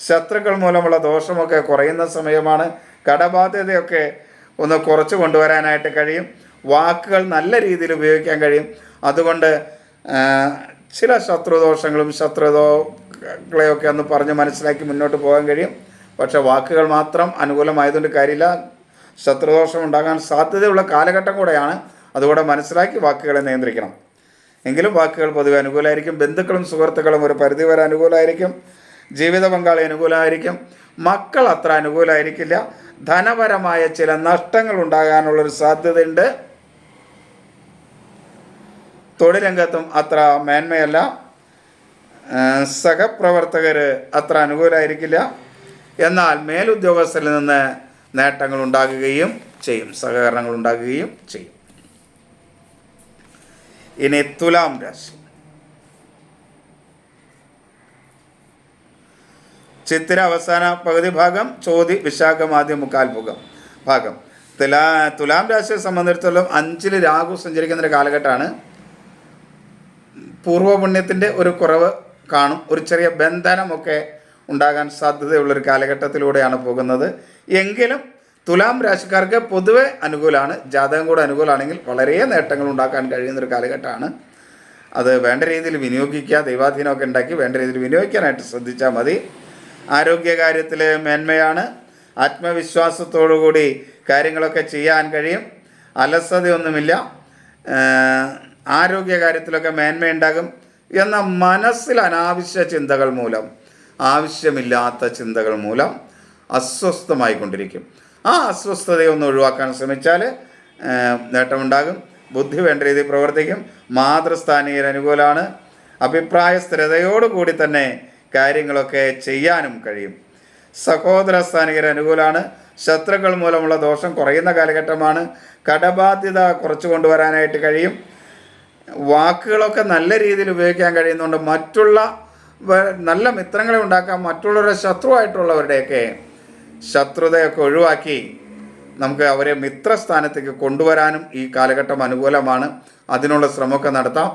ശത്രുക്കൾ മൂലമുള്ള ദോഷമൊക്കെ കുറയുന്ന സമയമാണ്. കടബാധ്യതയൊക്കെ ഒന്ന് കുറച്ച് കൊണ്ടുവരാനായിട്ട് കഴിയും. വാക്കുകൾ നല്ല രീതിയിൽ ഉപയോഗിക്കാൻ കഴിയും. അതുകൊണ്ട് ചില ശത്രുദോഷങ്ങളും ശത്രുതകളെയൊക്കെ ഒന്ന് പറഞ്ഞ് മനസ്സിലാക്കി മുന്നോട്ട് പോകാൻ കഴിയും. പക്ഷേ വാക്കുകൾ മാത്രം അനുകൂലമായതുകൊണ്ട് കാര്യമില്ല. ശത്രുദോഷം ഉണ്ടാകാൻ സാധ്യതയുള്ള കാലഘട്ടം കൂടെയാണ്. അതുകൂടെ മനസ്സിലാക്കി വാക്കുകളെ നിയന്ത്രിക്കണം. എങ്കിലും വാക്കുകൾ പൊതുവെ അനുകൂലമായിരിക്കും. ബന്ധുക്കളും സുഹൃത്തുക്കളും ഒരു പരിധിവരെ അനുകൂലമായിരിക്കും. ജീവിത പങ്കാളി അനുകൂലമായിരിക്കും. മക്കൾ അത്ര അനുകൂലമായിരിക്കില്ല. ധനപരമായ ചില നഷ്ടങ്ങൾ ഉണ്ടാകാനുള്ളൊരു സാധ്യതയുണ്ട്. തൊഴിൽ രംഗത്തും അത്ര മേന്മയല്ല. സഹപ്രവർത്തകർ അത്ര അനുകൂലമായിരിക്കില്ല. എന്നാൽ മേലുദ്യോഗസ്ഥരിൽ നിന്ന് നേട്ടങ്ങൾ ഉണ്ടാകുകയും ചെയ്യും. സഹകരണങ്ങൾ ഉണ്ടാകുകയും ചെയ്യും. ഇനി തുലാം രാശി. ചിത്തിര അവസാന പകുതി ഭാഗം, ചോതി വിശാഖം ആദ്യ 3/4 ഭാഗം. തുലാം രാശിയെ സംബന്ധിച്ചിടത്തോളം 5-ൽ രാഹു സഞ്ചരിക്കുന്നൊരു കാലഘട്ടമാണ്. പൂർവ്വപുണ്യത്തിൻ്റെ ഒരു കുറവ് കാണും. ഒരു ചെറിയ ബന്ധനമൊക്കെ ഉണ്ടാകാൻ സാധ്യതയുള്ളൊരു കാലഘട്ടത്തിലൂടെയാണ് പോകുന്നത്. എങ്കിലും തുലാം രാശിക്കാർക്ക് പൊതുവെ അനുകൂലമാണ്. ജാതകം കൂടെ അനുകൂലമാണെങ്കിൽ വളരെ നേട്ടങ്ങൾ ഉണ്ടാക്കാൻ കഴിയുന്നൊരു കാലഘട്ടമാണ്. അത് വേണ്ട രീതിയിൽ വിനിയോഗിക്കുക, ദൈവാധീനമൊക്കെ ഉണ്ടാക്കി വേണ്ട രീതിയിൽ വിനിയോഗിക്കാനായിട്ട് ശ്രദ്ധിച്ചാൽ മതി. ആരോഗ്യകാര്യത്തിൽ മേന്മയാണ്. ആത്മവിശ്വാസത്തോടുകൂടി കാര്യങ്ങളൊക്കെ ചെയ്യാൻ കഴിയും. അലസതയൊന്നുമില്ല. ആരോഗ്യകാര്യത്തിലൊക്കെ മേന്മയുണ്ടാകും. എന്നാൽ മനസ്സിൽ അനാവശ്യ ചിന്തകൾ മൂലം, ആവശ്യമില്ലാത്ത ചിന്തകൾ മൂലം അസ്വസ്ഥമായിക്കൊണ്ടിരിക്കും. ആ അസ്വസ്ഥതയൊന്ന് ഒഴിവാക്കാൻ ശ്രമിച്ചാൽ നേട്ടമുണ്ടാകും. ബുദ്ധി വേണ്ട രീതിയിൽ പ്രവർത്തിക്കും. മാതൃസ്ഥാനീയർ അനുകൂലമാണ്. അഭിപ്രായ സ്ഥിരതയോടുകൂടി തന്നെ കാര്യങ്ങളൊക്കെ ചെയ്യാനും കഴിയും. സഹോദര സ്ഥാനികർ അനുകൂലമാണ്. ശത്രുക്കൾ മൂലമുള്ള ദോഷം കുറയുന്ന കാലഘട്ടമാണ്. കടബാധ്യത കുറച്ച് കൊണ്ടുവരാനായിട്ട് കഴിയും. വാക്കുകളൊക്കെ നല്ല രീതിയിൽ ഉപയോഗിക്കാൻ കഴിയുന്നുണ്ട്. മറ്റുള്ള നല്ല മിത്രങ്ങളെ ഉണ്ടാക്കാം. മറ്റുള്ളവരുടെ ശത്രുവായിട്ടുള്ളവരുടെയൊക്കെ ശത്രുതയൊക്കെ ഒഴിവാക്കി നമുക്ക് അവരെ മിത്രസ്ഥാനത്തേക്ക് കൊണ്ടുവരാനും ഈ കാലഘട്ടം അനുകൂലമാണ്. അതിനുള്ള ശ്രമമൊക്കെ നടത്താം.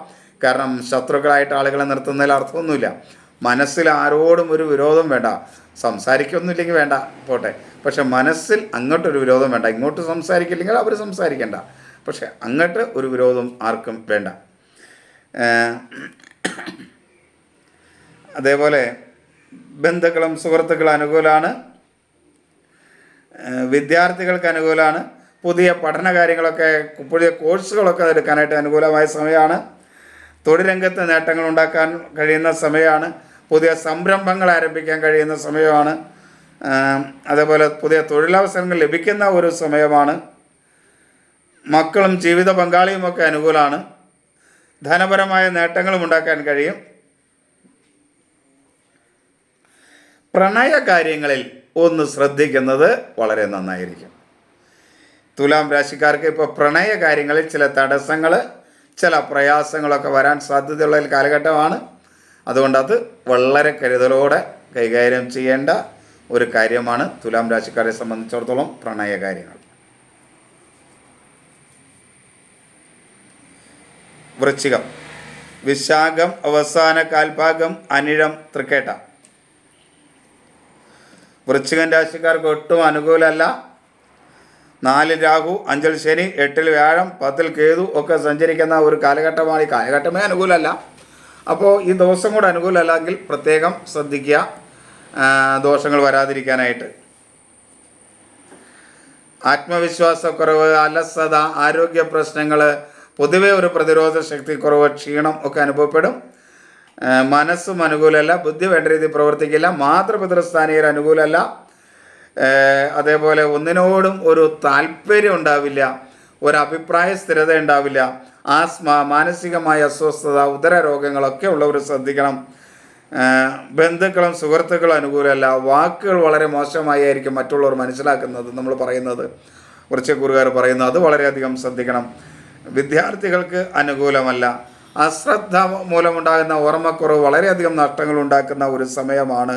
കാരണം ശത്രുക്കളായിട്ട് ആളുകളെ നിർത്തുന്നതിൽ അർത്ഥമൊന്നുമില്ല. മനസ്സിൽ ആരോടും ഒരു വിരോധം വേണ്ട. സംസാരിക്കൊന്നുമില്ലെങ്കിൽ വേണ്ട, പോട്ടെ. പക്ഷെ മനസ്സിൽ അങ്ങോട്ടൊരു വിരോധം വേണ്ട. ഇങ്ങോട്ട് സംസാരിക്കില്ലെങ്കിൽ അവർ സംസാരിക്കേണ്ട. പക്ഷെ അങ്ങോട്ട് ഒരു വിരോധം ആർക്കും വേണ്ട. അതേപോലെ ബന്ധുക്കളും സുഹൃത്തുക്കളും അനുകൂലമാണ്. വിദ്യാർത്ഥികൾക്ക് അനുകൂലമാണ്. പുതിയ പഠന കാര്യങ്ങളൊക്കെ, പുതിയ കോഴ്സുകളൊക്കെ എടുക്കാനായിട്ട് അനുകൂലമായ സമയമാണ്. തൊഴിൽ രംഗത്ത് നേട്ടങ്ങൾ ഉണ്ടാക്കാൻ കഴിയുന്ന സമയമാണ്. പുതിയ സംരംഭങ്ങൾ ആരംഭിക്കാൻ കഴിയുന്ന സമയമാണ്. അതേപോലെ പുതിയ തൊഴിലവസരങ്ങൾ ലഭിക്കുന്ന ഒരു സമയമാണ്. മക്കളും ജീവിത പങ്കാളിയുമൊക്കെ അനുകൂലമാണ്. ധനപരമായ നേട്ടങ്ങളും ഉണ്ടാക്കാൻ കഴിയും. പ്രണയ കാര്യങ്ങളിൽ ഒന്ന് ശ്രദ്ധിക്കുന്നത് വളരെ നന്നായിരിക്കും. തുലാം രാശിക്കാർക്ക് ഇപ്പോൾ പ്രണയ കാര്യങ്ങളിൽ ചില തടസ്സങ്ങൾ, ചില പ്രയാസങ്ങളൊക്കെ വരാൻ സാധ്യതയുള്ള കാലഘട്ടമാണ്. അതുകൊണ്ട് അത് വളരെ കരുതലോടെ കൈകാര്യം ചെയ്യേണ്ട ഒരു കാര്യമാണ് തുലാം രാശിക്കാരെ സംബന്ധിച്ചിടത്തോളം പ്രണയ കാര്യങ്ങൾ. വൃശ്ചികം, വിശാഖം അവസാന കാൽഭാഗം, അനിഴം തൃക്കേട്ട. വൃശ്ചികൻ രാശിക്കാർക്ക് ഒട്ടും അനുകൂലമല്ല. 4 രാഹു, 5 ശനി, 8 വ്യാഴം, 10 കേതു ഒക്കെ സഞ്ചരിക്കുന്ന ഒരു കാലഘട്ടമാണ്. ഈ കാലഘട്ടമേ അനുകൂലമല്ല. അപ്പോൾ ഈ ദിവസം കൂടെ അനുകൂലമല്ലെങ്കിൽ പ്രത്യേകം ശ്രദ്ധിക്കുക, ദോഷങ്ങൾ വരാതിരിക്കാനായിട്ട്. ആത്മവിശ്വാസക്കുറവ്, അലസത, ആരോഗ്യ പ്രശ്നങ്ങൾ, പൊതുവെ ഒരു പ്രതിരോധ ശക്തി കുറവ്, ക്ഷീണം ഒക്കെ അനുഭവപ്പെടും. മനസ്സും അനുകൂലമല്ല. ബുദ്ധി വേണ്ട രീതിയിൽ പ്രവർത്തിക്കില്ല. മാതൃപിതൃസ്ഥാനീയർ അനുകൂലമല്ല. അതേപോലെ ഒന്നിനോടും ഒരു താല്പര്യം ഉണ്ടാവില്ല. ഒരഭിപ്രായ സ്ഥിരത ഉണ്ടാവില്ല. ആസ്മ, മാനസികമായ അസ്വസ്ഥത, ഉദര രോഗങ്ങളൊക്കെ ഉള്ളവർ ശ്രദ്ധിക്കണം. ബന്ധുക്കളും സുഹൃത്തുക്കളും അനുകൂലമല്ല. വാക്കുകൾ വളരെ മോശമായിരിക്കും മറ്റുള്ളവർ മനസ്സിലാക്കുന്നത്, നമ്മൾ പറയുന്നത്, വൃശ്ചികക്കാർ പറയുന്നത്. അത് വളരെയധികം ശ്രദ്ധിക്കണം. വിദ്യാർത്ഥികൾക്ക് അനുകൂലമല്ല. അശ്രദ്ധ മൂലമുണ്ടാകുന്ന ഓർമ്മക്കുറവ് വളരെയധികം നഷ്ടങ്ങൾ ഉണ്ടാക്കുന്ന ഒരു സമയമാണ്.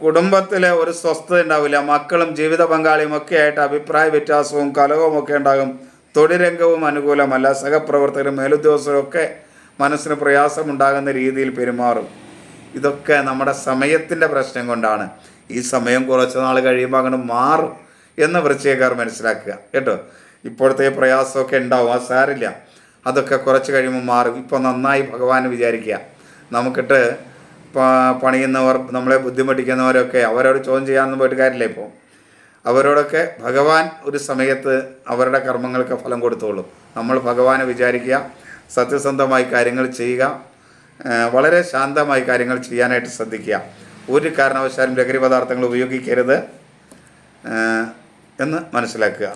കുടുംബത്തിൽ ഒരു സ്വസ്ഥത ഉണ്ടാവില്ല. മക്കളും ജീവിത പങ്കാളിയും ഒക്കെ ആയിട്ട് അഭിപ്രായ വ്യത്യാസവും കലഹവും ഒക്കെ ഉണ്ടാകും. തൊഴിൽ രംഗവും അനുകൂലമല്ല. സഹപ്രവർത്തകരും മേലുദ്യോഗസ്ഥരും ഒക്കെ മനസ്സിന് പ്രയാസമുണ്ടാകുന്ന രീതിയിൽ പെരുമാറും. ഇതൊക്കെ നമ്മുടെ സമയത്തിൻ്റെ പ്രശ്നം കൊണ്ടാണ്. ഈ സമയം കുറച്ച് നാൾ കഴിയുമ്പോൾ അങ്ങനെ മാറും എന്ന് വൃശ്ചികക്കാർ മനസ്സിലാക്കുക കേട്ടോ. ഇപ്പോഴത്തെ പ്രയാസമൊക്കെ ഉണ്ടാവും, അത് സാരില്ല. അതൊക്കെ കുറച്ച് കഴിയുമ്പോൾ മാറും. ഇപ്പോൾ നന്നായി ഭഗവാനെ വിചാരിക്കുക. നമുക്കിട്ട് പണിയുന്നവർ, നമ്മളെ ബുദ്ധിമുട്ടിക്കുന്നവരൊക്കെ അവരോട് ചോദ്യം ചെയ്യാനൊന്നും പോയിട്ട് കാര്യമില്ല. ഇപ്പോൾ അവരോടൊക്കെ ഭഗവാൻ ഒരു സമയത്ത് അവരുടെ കർമ്മങ്ങൾക്ക് ഫലം കൊടുത്തോളും. നമ്മൾ ഭഗവാനെ വിചാരിക്കുക, സത്യസന്ധമായി കാര്യങ്ങൾ ചെയ്യുക, വളരെ ശാന്തമായി കാര്യങ്ങൾ ചെയ്യാനായിട്ട് ശ്രദ്ധിക്കുക. ഒരു കാരണവശാലും ലഹരി പദാർത്ഥങ്ങൾ ഉപയോഗിക്കരുത് എന്ന് മനസ്സിലാക്കുക.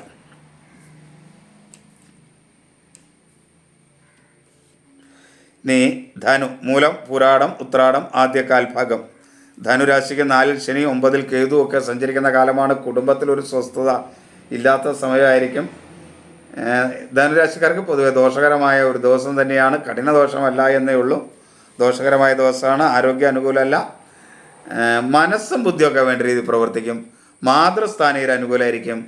ഇനി ധനു, മൂലം, പൂരാടം, ഉത്രാടം ആദ്യ കാൽഭാഗം. ധനുരാശിക്ക് 4 ശനി, 9 കേതു ഒക്കെ സഞ്ചരിക്കുന്ന കാലമാണ്. കുടുംബത്തിലൊരു സ്വസ്ഥത ഇല്ലാത്ത സമയമായിരിക്കും. ധനുരാശിക്കാർക്ക് പൊതുവെ ദോഷകരമായ ഒരു ദിവസം തന്നെയാണ്. കഠിന ദോഷമല്ല എന്നേ ഉള്ളൂ, ദോഷകരമായ ദിവസമാണ്. ആരോഗ്യം അനുകൂലമല്ല. മനസ്സും ബുദ്ധിയൊക്കെ വേണ്ട രീതിയിൽ പ്രവർത്തിക്കും. മാതൃസ്ഥാനീയർ അനുകൂലമായിരിക്കും.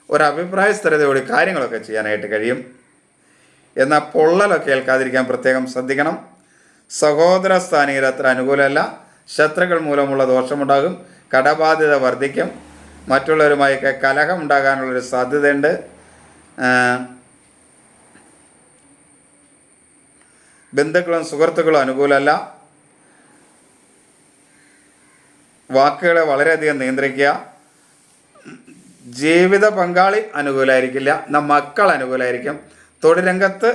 ഒരഭിപ്രായ സ്ഥിരതയോടെ കാര്യങ്ങളൊക്കെ ചെയ്യാനായിട്ട് കഴിയും. എന്നാൽ പൊള്ളലൊക്കെ ഏൽക്കാതിരിക്കാൻ പ്രത്യേകം ശ്രദ്ധിക്കണം. സഹോദര സ്ഥാനീയർ അത്ര അനുകൂലമല്ല. ശത്രുക്കൾ മൂലമുള്ള ദോഷമുണ്ടാകും, കടബാധ്യത വർദ്ധിക്കും, മറ്റുള്ളവരുമായൊക്കെ കലഹം ഉണ്ടാകാനുള്ളൊരു സാധ്യതയുണ്ട്. ബന്ധുക്കളും സുഹൃത്തുക്കളും അനുകൂലമല്ല. വാക്കുകളെ വളരെയധികം നിയന്ത്രിക്കുക. ജീവിത പങ്കാളി അനുകൂലമായിരിക്കില്ല, മക്കൾ അനുകൂലമായിരിക്കും. തൊഴിൽ രംഗത്ത്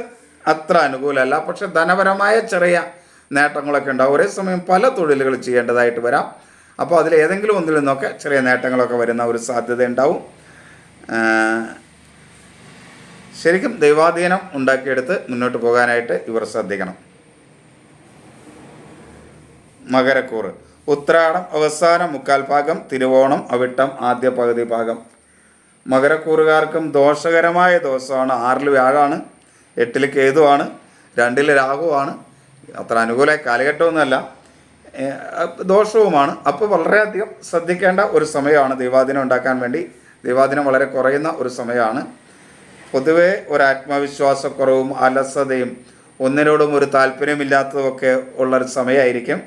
അത്ര അനുകൂലമല്ല, പക്ഷെ ധനപരമായ ചെറിയ നേട്ടങ്ങളൊക്കെ ഉണ്ടാവും. ഒരേ സമയം പല തൊഴിലുകൾ ചെയ്യേണ്ടതായിട്ട് വരാം. അപ്പോൾ അതിൽ ഏതെങ്കിലും ഒന്നിൽ നിന്നൊക്കെ ചെറിയ നേട്ടങ്ങളൊക്കെ വരുന്ന ഒരു സാധ്യത ഉണ്ടാവും. ശരിക്കും ദൈവാധീനം ഉണ്ടാക്കിയെടുത്ത് മുന്നോട്ട് പോകാനായിട്ട് ഇവർ ശ്രദ്ധിക്കണം. മകരക്കൂറ്: ഉത്രാടം അവസാന മുക്കാൽ ഭാഗം, തിരുവോണം അവിട്ടം ആദ്യ പകുതി ഭാഗം. മകരക്കൂറുകാർക്കും ദോഷകരമായ ദിവസമാണ്. 6 വ്യാഴമാണ്, 8 കേതുവാണ്, 2 രാഹുവാണ്. അത്ര അനുകൂല കാലഘട്ടമൊന്നുമല്ല, ദോഷവുമാണ്. അപ്പോൾ വളരെയധികം ശ്രദ്ധിക്കേണ്ട ഒരു സമയമാണ് ദൈവാധീനം ഉണ്ടാക്കാൻ വേണ്ടി. ദൈവാധീനം വളരെ കുറയുന്ന ഒരു സമയമാണ്. പൊതുവേ ഒരു ആത്മവിശ്വാസക്കുറവും അലസതയും ഒന്നിനോടും ഒരു താല്പര്യമില്ലാത്തതുമൊക്കെ ഉള്ളൊരു സമയമായിരിക്കും.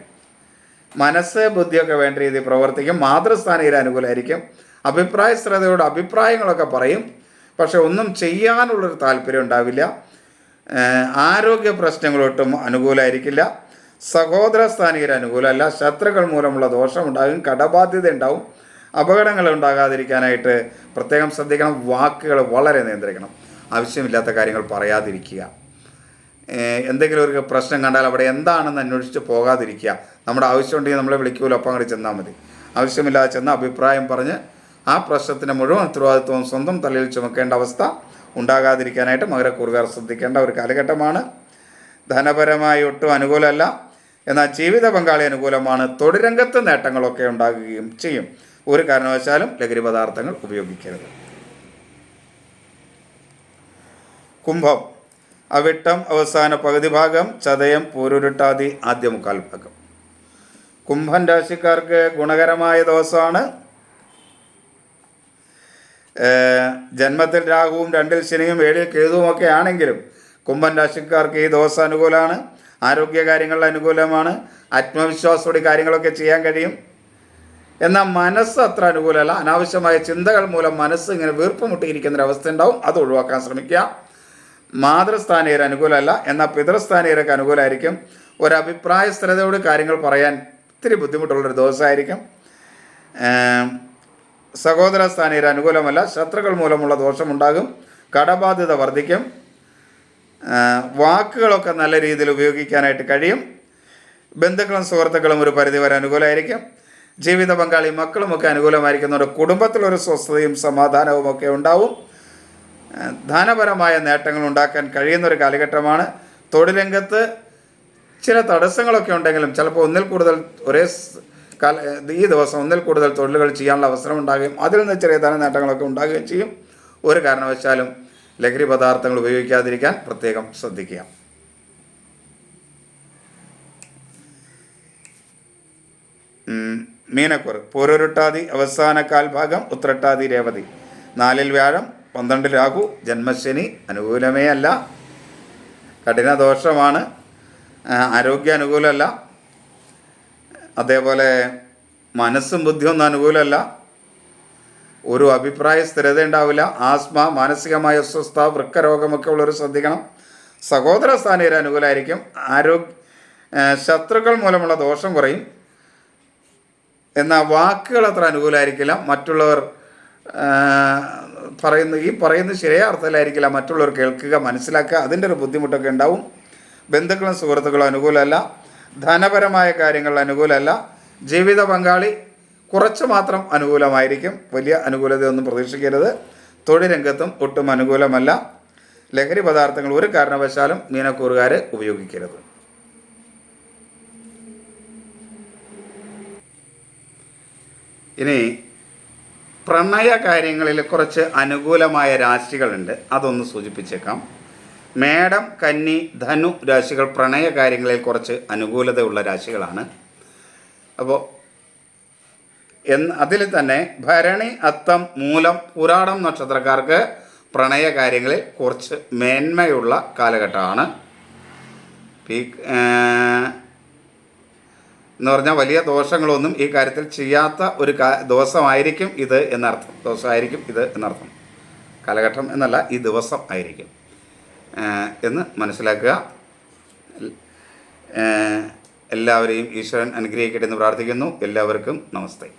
മനസ്സ് ബുദ്ധിയൊക്കെ വേണ്ട രീതിയിൽ പ്രവർത്തിക്കും. മാതൃസ്ഥാനീയർ അനുകൂലമായിരിക്കും. അഭിപ്രായ ശ്രദ്ധയോട് അഭിപ്രായങ്ങളൊക്കെ പറയും, പക്ഷെ ഒന്നും ചെയ്യാനുള്ളൊരു താല്പര്യം ഉണ്ടാവില്ല. ആരോഗ്യ പ്രശ്നങ്ങളൊട്ടും അനുകൂലമായിരിക്കില്ല. സഹോദര സ്ഥാനീയർ അനുകൂലമല്ല. ശത്രുക്കൾ മൂലമുള്ള ദോഷമുണ്ടാകും, കടബാധ്യത ഉണ്ടാവും. അപകടങ്ങൾ ഉണ്ടാകാതിരിക്കാനായിട്ട് പ്രത്യേകം ശ്രദ്ധിക്കണം. വാക്കുകൾ വളരെ നിയന്ത്രിക്കണം. ആവശ്യമില്ലാത്ത കാര്യങ്ങൾ പറയാതിരിക്കുക. എന്തെങ്കിലും ഒരു പ്രശ്നം കണ്ടാൽ അവിടെ എന്താണെന്ന് അന്വേഷിച്ച് പോകാതിരിക്കുക. നമ്മുടെ ആവശ്യമുണ്ടെങ്കിൽ നമ്മളെ വിളിക്കുമല്ലോ, അപ്പം അങ്ങോട്ട് ചെന്നാൽ മതി. ആവശ്യമില്ലാതെ ചെന്ന് അഭിപ്രായം പറഞ്ഞ് ആ പ്രശ്നത്തിൻ്റെ മുഴുവൻ ഉത്തരവാദിത്വവും സ്വന്തം തലയിൽ ചുമക്കേണ്ട അവസ്ഥ ഉണ്ടാകാതിരിക്കാനായിട്ട് മകരക്കൂറുകാർ ശ്രദ്ധിക്കേണ്ട ഒരു കാലഘട്ടമാണ്. ധനപരമായി ഒട്ടും അനുകൂലമല്ല, എന്നാൽ ജീവിത പങ്കാളി അനുകൂലമാണ്. തൊഴിൽ രംഗത്ത് നേട്ടങ്ങളൊക്കെ ഉണ്ടാകുകയും ചെയ്യും. ഒരു കാരണവശാലും ലഹരി പദാർത്ഥങ്ങൾ ഉപയോഗിക്കരുത്. കുംഭം: അവിട്ടം അവസാന പകുതി ഭാഗം, ചതയം പൂരുരുട്ടാതി ആദ്യ മുക്കാൽ ഭാഗം. കുംഭൻ രാശിക്കാർക്ക് ഗുണകരമായ ദിവസമാണ്. ജന്മത്തിൽ രാഹുവും 2 ശനിയും 7 കേതുവും ഒക്കെ ആണെങ്കിലും കുംഭൻ രാശിക്കാർക്ക് ഈ ദിവസം അനുകൂലമാണ്. ആരോഗ്യകാര്യങ്ങളിൽ അനുകൂലമാണ്. ആത്മവിശ്വാസത്തോടെ കാര്യങ്ങളൊക്കെ ചെയ്യാൻ കഴിയും. എന്നാൽ മനസ്സ് അത്ര അനുകൂലമല്ല. അനാവശ്യമായ ചിന്തകൾ മൂലം മനസ്സ് ഇങ്ങനെ വീർപ്പുമുട്ടിയിരിക്കുന്നൊരവസ്ഥ ഉണ്ടാവും. അത് ഒഴിവാക്കാൻ ശ്രമിക്കുക. മാതൃസ്ഥാനീയർ അനുകൂലമല്ല, എന്നാൽ പിതൃസ്ഥാനീയരൊക്കെ അനുകൂലമായിരിക്കും. ഒരഭിപ്രായ സ്ഥിരതയോട് കാര്യങ്ങൾ പറയാൻ ഇത്തിരി ബുദ്ധിമുട്ടുള്ളൊരു ദിവസമായിരിക്കും. സഹോദര സ്ഥാനീയർ അനുകൂലമല്ല. ശത്രുക്കൾ മൂലമുള്ള ദോഷമുണ്ടാകും, കടബാധ്യത വർദ്ധിക്കും. വാക്കുകളൊക്കെ നല്ല രീതിയിൽ ഉപയോഗിക്കാനായിട്ട് കഴിയും. ബന്ധുക്കളും സുഹൃത്തുക്കളും ഒരു പരിധിവരെ അനുകൂലമായിരിക്കും. ജീവിത പങ്കാളി മക്കളുമൊക്കെ അനുകൂലമായിരിക്കുന്നവരുടെ കുടുംബത്തിലൊരു സ്വസ്ഥതയും സമാധാനവും ഒക്കെ ഉണ്ടാവും. ധനപരമായ നേട്ടങ്ങൾ ഉണ്ടാക്കാൻ കഴിയുന്നൊരു കാലഘട്ടമാണ്. തൊഴിൽ രംഗത്ത് ചില തടസ്സങ്ങളൊക്കെ ഉണ്ടെങ്കിലും ചിലപ്പോൾ ഈ ദിവസം ഒന്നിൽ കൂടുതൽ തൊഴിലുകൾ ചെയ്യാനുള്ള അവസരം ഉണ്ടാകുകയും അതിൽ നിന്ന് ചെറിയ ധന നേട്ടങ്ങളൊക്കെ ഉണ്ടാകുകയും ചെയ്യും. ഒരു കാരണവശാലും ലഹരി പദാർത്ഥങ്ങൾ ഉപയോഗിക്കാതിരിക്കാൻ പ്രത്യേകം ശ്രദ്ധിക്കുക. മീനക്കുറ്: പൂരുരുട്ടാതി അവസാന കാൽ ഭാഗം, ഉത്രട്ടാതി രേവതി. 4 വ്യാഴം, 12 രാഹു, ജന്മശനി അനുകൂലമേ അല്ല, കഠിന ദോഷമാണ്. ആരോഗ്യ അനുകൂലമല്ല. അതേപോലെ മനസ്സും ബുദ്ധിയൊന്നും അനുകൂലമല്ല. ഒരു അഭിപ്രായ സ്ഥിരത ഉണ്ടാവില്ല. ആസ്മ, മാനസികമായ അസ്വസ്ഥത, വൃക്കരോഗമൊക്കെ ഉള്ളവർ ശ്രദ്ധിക്കണം. സഹോദര സ്ഥാനീയർ അനുകൂലമായിരിക്കും. ശത്രുക്കൾ മൂലമുള്ള ദോഷം കുറയും. എന്നാൽ വാക്കുകൾ അത്ര അനുകൂലമായിരിക്കില്ല. മറ്റുള്ളവർ പറയുന്നത് ശരിയായ അർത്ഥത്തിലായിരിക്കില്ല. മറ്റുള്ളവർ കേൾക്കുക, മനസ്സിലാക്കുക, അതിൻ്റെ ഒരു ബുദ്ധിമുട്ടൊക്കെ ഉണ്ടാവും. ബന്ധുക്കളും സുഹൃത്തുക്കളും അനുകൂലമല്ല. ധനപരമായ കാര്യങ്ങൾ അനുകൂലമല്ല. ജീവിത പങ്കാളി കുറച്ച് മാത്രം അനുകൂലമായിരിക്കും. വലിയ അനുകൂലതയൊന്നും പ്രതീക്ഷിക്കരുത്. തൊഴിൽ രംഗത്തും ഒട്ടും അനുകൂലമല്ല. ലഹരി പദാർത്ഥങ്ങൾ ഒരു കാരണവശാലും മീനക്കൂറുകാർ ഉപയോഗിക്കരുത്. ഇനി പ്രണയ കാര്യങ്ങളിൽ കുറച്ച് അനുകൂലമായ രാശികളുണ്ട്, അതൊന്ന് സൂചിപ്പിച്ചേക്കാം. മേടം, കന്നി, ധനു രാശികൾ പ്രണയ കാര്യങ്ങളിൽ കുറച്ച് അനുകൂലതയുള്ള രാശികളാണ്. അപ്പോൾ അതിൽ തന്നെ ഭരണി, അത്തം, മൂലം, പുരാടം നക്ഷത്രക്കാർക്ക് പ്രണയ കാര്യങ്ങളിൽ കുറച്ച് മേന്മയുള്ള കാലഘട്ടമാണ്. എന്ന് പറഞ്ഞാൽ വലിയ ദോഷങ്ങളൊന്നും ഈ കാര്യത്തിൽ ചെയ്യാത്ത ഒരു ദിവസമായിരിക്കും ഇത് എന്നർത്ഥം. ദിവസമായിരിക്കും ഇത് എന്നർത്ഥം. കാലഘട്ടം എന്നല്ല, ഈ ദിവസം ആയിരിക്കും എന്ന് മനസ്സിലാക്കുക. എല്ലാവരെയും ഈശ്വരൻ അനുഗ്രഹിക്കട്ടെ എന്ന് പ്രാർത്ഥിക്കുന്നു. എല്ലാവർക്കും നമസ്തേ.